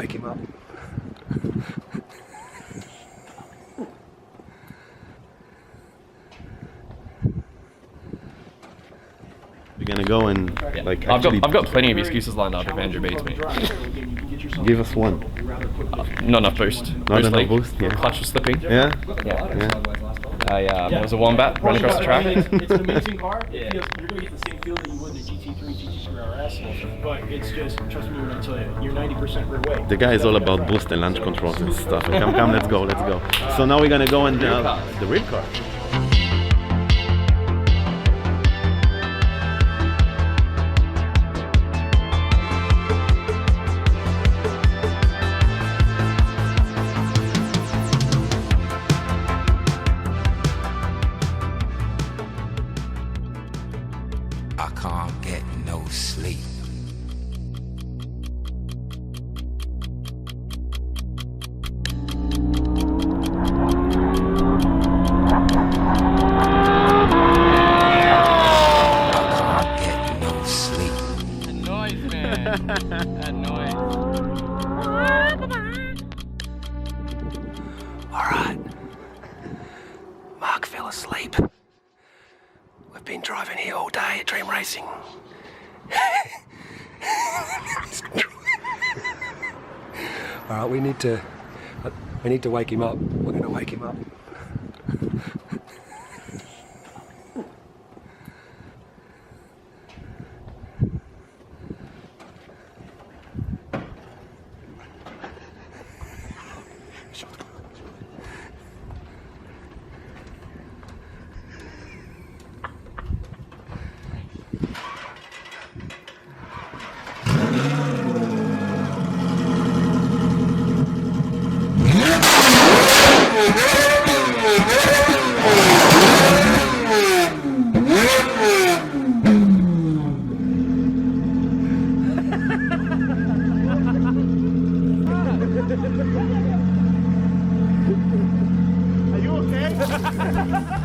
wake him up. We're gonna go and like I've actually got plenty of excuses lined up if Andrew beats me. give us one. Not enough boost. Not enough leak. boost, yeah. Clutch was slipping. Yeah? I was a wombat running across the track. It's an amazing car. You're going to get the same feel that you would in the GT3, GT3 RS, but it's just, trust me when I tell you, you're 90% rear weight. The guy is all about boost and launch controls and stuff. Come, let's go. So now we're gonna go and the rear car. I can't get no sleep. I can't get no sleep. That noise, man. That noise. Alright. Mark fell asleep. We've been driving here all day at Dream Racing. Alright, we need to wake him up. We're gonna wake him up. Are you okay?